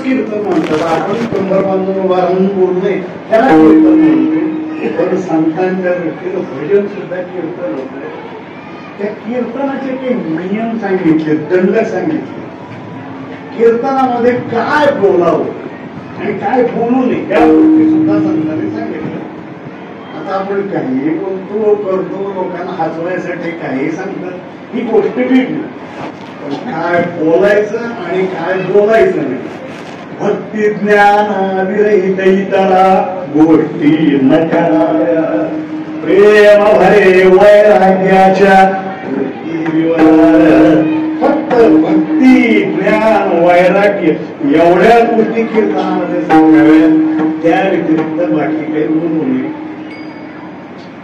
कीर्तन म्हणतात. आपण कंबर बांधून उभा राहून बोलू नये त्याला कीर्तन म्हणतो. पण संतांच्या दृष्टीनं भजन सुद्धा कीर्तन होत. त्या कीर्तनाचे काही नियम सांगितले, दंड सांगितले. कीर्तनामध्ये काय बोलावं आणि काय बोलू नये या गोष्टी सुद्धा संतांनी सांगितलं. आता आपण काही बोलतो करतो, लोकांना हसवायसाठी काही सांगतात, ही गोष्ट वेगळी. पण काय बोलायचं आणि काय बोलायचं नाही. भक्ती ज्ञान विरहित इतरा गोष्टी न कराव्या. प्रेम भरे वैराग्याच्या फक्त भक्ती ज्ञान वैराग्य एवढ्या गोष्टी कीर्तनामध्ये सांगाव्या. त्या व्यतिरिक्त बाकी काही बोलू नये.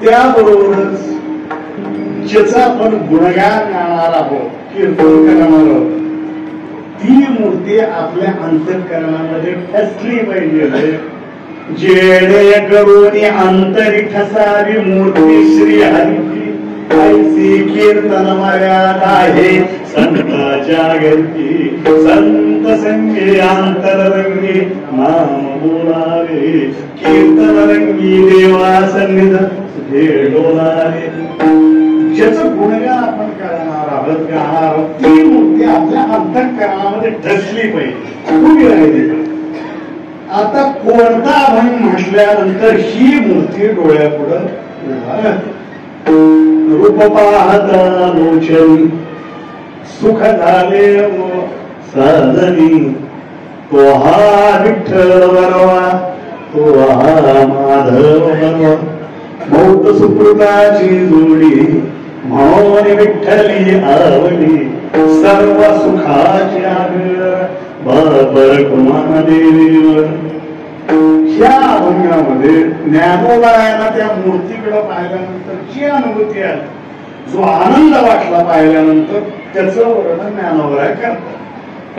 त्याबरोबरच ज्याचा आपण गुणगान गाणार आहोत, कीर्तन करणार आहोत, ती मूर्ती आपल्या अंतःकरणामध्ये ठसली पाहिजे. जेणे करून अंतरी ठसावी मूर्ती श्री हरीची. ऐसी कीर्तन मर्यादा आहे संताच्या घरती. संत संगे अंतररंगी नाम बोलावे. कीर्तन रंगी देवा सन्निध डोलावे. ज्याचं गुणगान आपण करणार आहोत, गाणार आहोत, ती मूर्ती आपल्या अंतःकरणामध्ये ठसली पाहिजे, उभी राहिली. आता कोणता अभंग म्हटल्यानंतर ही मूर्ती डोळ्यापुढं रूप पाहता लोचनी सुख झाले साधनी. तो हा विठ्ठल बरवा, तो हा माधव बरवा. मौत सुकृताची जोडी म्हणून विठ्ठली आवडी. सर्व सुखाची आगळ बाबर कुमादेवीवर. ह्या अभंगामध्ये ज्ञानोबायांना त्या मूर्तीकडे पाहिल्यानंतर जी अनुभूती आली, जो आनंद वाटला पाहिल्यानंतर, त्याचं वर्णन ज्ञानोबा करतात.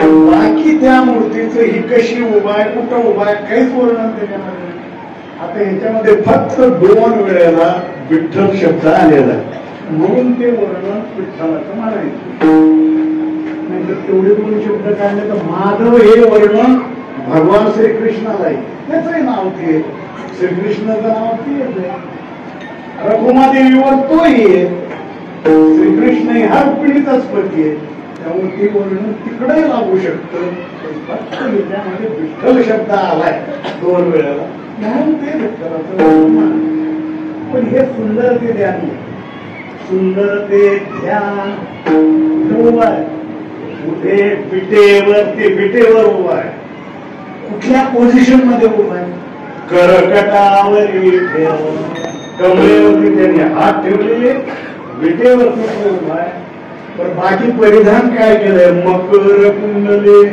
बाकी त्या मूर्तीचं ही कशी उभा आहे, कुठं उभा आहे, काहीच वर्णन त्याच्यामध्ये. आता ह्याच्यामध्ये फक्त 2 वेळेला विठ्ठल शब्द आलेला आहे, म्हणून ते वर्णन विठ्ठलाचं म्हणायचं. नाही तर तेवढे 2 शब्द काढले तर माधव हे वर्णन भगवान श्रीकृष्णाला आहे, त्याचंही नाव ते. श्रीकृष्णाचं नाव ते येते. रघुमादेवीवर तोही आहे. श्रीकृष्ण हा रुक्मिणीचाच पती आहे, त्यामुळे ते वर्णन तिकडे लागू शकतं. फक्त त्यामध्ये विठ्ठल शब्द आलाय 2 वेळेला, म्हणून ते विठ्ठलाचं वर्णन. पण हे सुंदर ते ध्यान, सुंदर ते ध्यान उभा आहे. कुठे पिठेवर, ते पिठेवर उभा आहे. कुठल्या पोझिशन मध्ये उभा आहे? करकटावरी ठेव, कमरेवरती त्याने हात ठेवलेले, विटेवरती उभा आहे. पण बाकी परिधान काय केलंय? मकर कुंडले,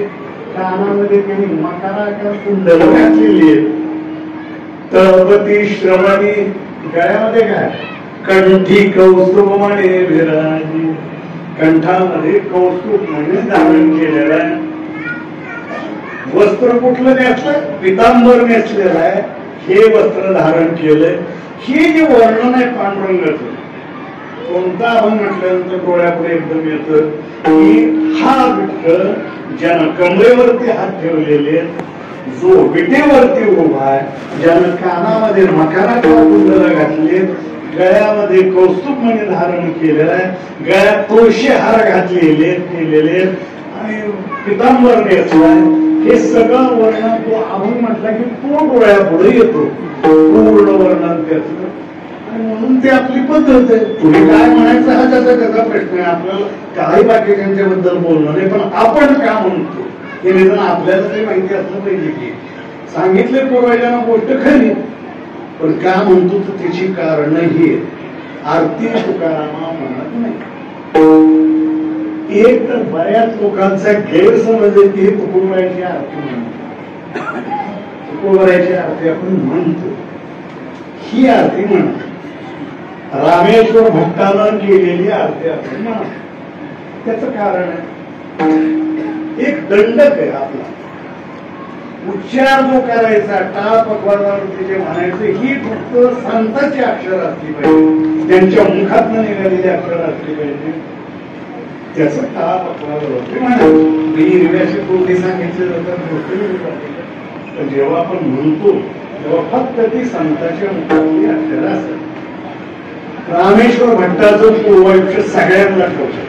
कानामध्ये त्यांनी मकराकार कुंडल घातलेली आहे. तळपती श्रवणी, गळ्यामध्ये काय? कंठी कौस्तुभमणे विराजी. कंठामध्ये कौस्तुभ म्हणजे धारण केलेलं आहे. वस्त्र कुठलं नेसलं? पितांबर नेसलेलं आहे. हे वस्त्र धारण केलंय. हे जे वर्णन आहे पांडुरंगाचं, कोणता अभंग म्हटल्यानंतर डोळ्यापुढे एकदम येतं की हा विठ्ठल ज्यानं कमरेवरती हात ठेवलेले, जो विटेवरती उभा आहे, ज्यानं कानामध्ये मकराकार कुंडलं घातले, गळ्यामध्ये कौस्तुभ मणी धारण केलेलं आहे, गळ्यात तुळशी हार घातलेले केलेले आणि पितांबर नेसलाय. हे सगळं वर्णन तो अभंग म्हटला की तो डोळ्यापुढे येतो, पूर्ण वर्णन त्याचं. आणि म्हणून ते आपली पद्धत आहे. पुढे काय म्हणायचं हा त्याचा प्रश्न आहे. आपल्याला काही बाकीच्या बद्दल बोलणं नाही, पण आपण का म्हणतो हे निदान आपल्याला तरी माहिती असलं पाहिजे की सांगितले पूर्वजांना गोष्ट खरी, पण का म्हणतो तर त्याची कारण ही आरती तुकारामा म्हणत नाही. एक तर बऱ्याच लोकांचा गैरसमज आहे की तुकोबरायची आरती म्हणतो. तुकोबरायची आरती आपण म्हणतो, ही आरती म्हणतो. रामेश्वर भक्तानं केलेली आरती आपण म्हणतो. त्याचं कारण आहे, एक दंडक आहे आपला. उच्चार जो करायचा, टाळ पकवानावरती जे म्हणायचं, ही फक्त संतांची अक्षर असली पाहिजे, त्यांच्या मुखातनं निघालेली अक्षर असली पाहिजे. त्याचं का म्हणा मी हिरव्याशी पूर्वी सांगितलं जातं. जेव्हा आपण म्हणतो तेव्हा फक्त ती संतांच्या मुखातली अक्षर असतात. रामेश्वर भट्टाचं पूर्वायुष्य सगळ्यांना ठेवतं.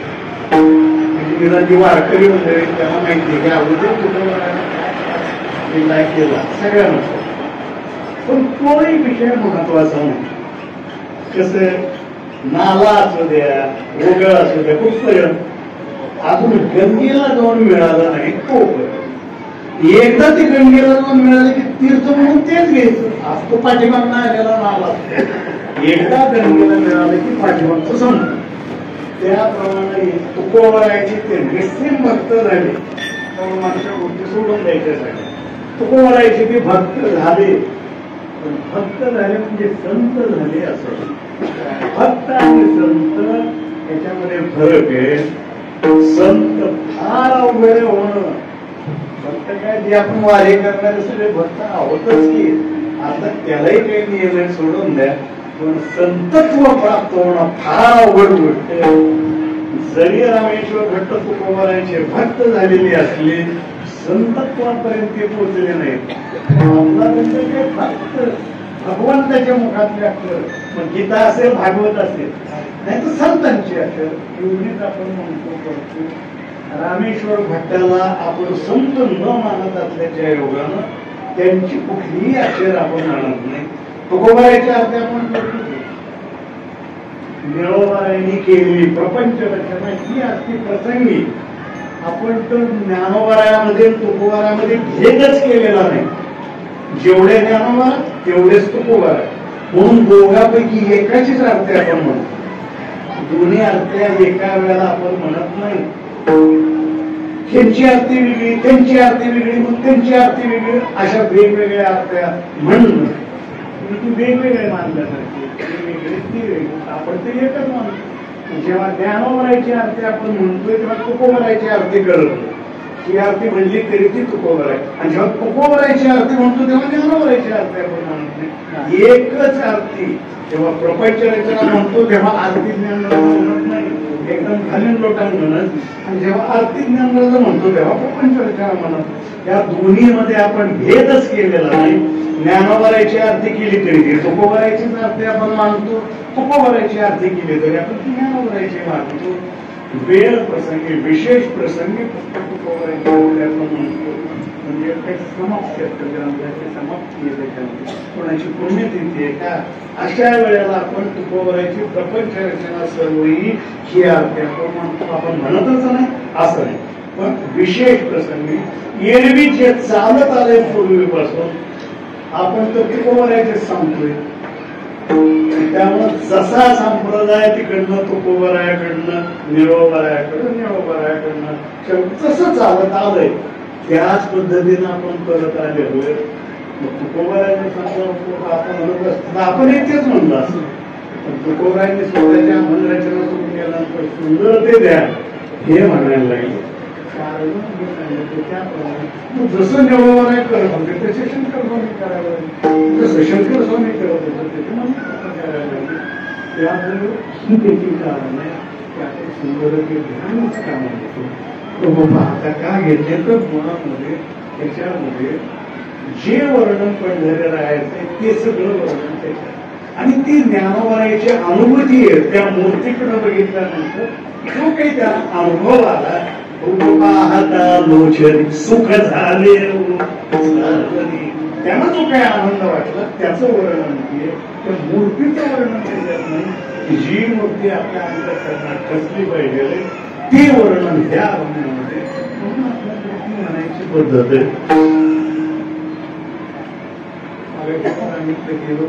म्हणजे जी वारकरी मंडळी त्यांना माहिती की अगोदर कुठं काय केला सगळ्यांना. पण तोही विषय महत्वाचा नाही. कसं नाला असू द्या रोगळ असू द्या कुठपर्यंत अजून गंगेला जाऊन मिळालं नाही तोपर्यंत. एकदा ते गंगेला जाऊन मिळालं की तीर्थ म्हणून तेच घ्यायचं. आज तो पाठीमागनं आलेला नाला एकदा गंगेला मिळालं की पाठीमागचं समज. त्याप्रमाणे तुकोबरायचे ते निश्चित भक्त झाले तर माणसं गोष्टी सोडून द्यायच्यासाठी. तुकोबरायचे ते भक्त झाले. पण भक्त झाले म्हणजे संत झाले असं. भक्त आणि संत याच्यामध्ये फरक आहे. संत फार अवघड होणं. भक्त काय जे आपण वारी करणारे सगळे भक्त आहोतच की आता त्यालाही काही नियम सोडून द्या. पण संतत्व प्राप्त होणं फार अवघड गोष्ट. जरी रामेश्वर भट्ट तुकोबरायचे भक्त झालेले असले संतत्वापर्यंत ते पोहोचले नाहीत. आपल्यापर्यंत फक्त भगवंताच्या मुखातले अक्षर मग गीता असेल भागवत असेल नाही तर संतांची अक्षर एवढीच आपण म्हणतो करतो. रामेश्वर भट्टाला आपण संत न मानत असल्याच्या योगानं त्यांची कुठलीही अक्षर आपण मानत नाही. तुकोबरायच्या अर्थ आपण करतो. ज्ञानोबारायांनी केलेली प्रपंच रचना ही असती प्रसंगी. आपण तर ज्ञानोबारायामध्ये तुकोबारामध्ये भेदच केलेला नाही. जेवढे ज्ञानोबा तेवढेच तुकोबारा म्हणून दोघांपैकी एकाचीच आरती आपण म्हणतो. दोन्ही आरत्या एका वेळेला आपण म्हणत नाही. त्यांची आरती वेगळी त्यांची आरती वेगळी मग त्यांची आरती वेगळी अशा वेगवेगळ्या आरत्या म्हणून ती वेगवेगळे मानल्यासारखी वेगवेगळे ती वेगळी आपण ते एकच मानतो. जेव्हा ज्ञानोबरायची आरती आपण म्हणतोय तेव्हा तुकोबरायची आरती करत ही आरती म्हणली तरी ती तुकोबराय. आणि जेव्हा तुकोबरायची आरती म्हणतो तेव्हा ज्ञानोबरायची आरती आपण म्हणत नाही. एकच आरती. जेव्हा प्रपंच रचना म्हणतो तेव्हा आरती ज्ञानराज म्हणत नाही एकदम खालील लोटांना म्हणत. आणि जेव्हा आरती ज्ञानराज म्हणतो तेव्हा प्रपंच रचना म्हणत. या दोन्ही मध्ये आपण भेदच केलेला नाही. ज्ञानोबरायची आरती केली तरी ती तुकोबरायचीच आरती आपण मानतो. तुकोबरायची आरती केली तरी आपण ज्ञानोबरायची मानतो. वेळ प्रसंगी विशेष प्रसंगी फक्त तुकोबरायची म्हणतो. म्हणजे काही समाप्ती असतं ग्रंथाची समाप्ती आहे त्याच्यामध्ये कोणाची पुण्यतिथी आहे का अशा वेळेला आपण तुकोबरायची प्रपंच रचना सर्व ही आरती आपण म्हणतो. आपण म्हणतच नाही असं नाही. पण विशेष प्रसंगी एरवी जे चालत आले पूर्वीपासून आपण तर तुकोबरायचे सांगतोय. त्यामुळे जसा संप्रदाय तिकडनं तुकोबरायाकडनं निळोबरायाकडनं जसं चालत आलंय त्याच पद्धतीनं आपण करत आलेलो. तुकोबरायाने सांगितलं आपण म्हणत असतो आपण तेच म्हणलं असं. पण तुकोबरायाने स्वतःच्या मनरचना सुरू केल्यानंतर सुंदर ते द्या हे म्हणायला लागले. जसं निळोबराय करत होते तसे शंकर स्वामी करायला लागले. जसं शंकर स्वामी करत होते त्याचे मन करायला लागले. त्यामुळे ही देखील कारण आहे की आपण सुंदर ते ध्यानच काम घेतो. आता का घेतले तर मुळामध्ये त्याच्यामध्ये जे वर्णन पंढरी राहायचे ते सगळं वर्णन त्याच्यात आणि ती ज्ञानोबरायची अनुभूती आहे. त्या मूर्तीकडे बघितल्यानंतर जो काही त्याला अनुभव आला लोचन सुख झाले त्यांना जो काही आनंद वाटला त्याचं वर्णन केले. त्या मूर्तीचं वर्णन केलं नाही. जी मूर्ती आपल्या अंतःकरणात ठसली पाहिजे ते वर्णन ह्या वर्णनामध्ये म्हणून आपल्या मूर्ती म्हणायची पद्धत आहे. सांगितलं गेलो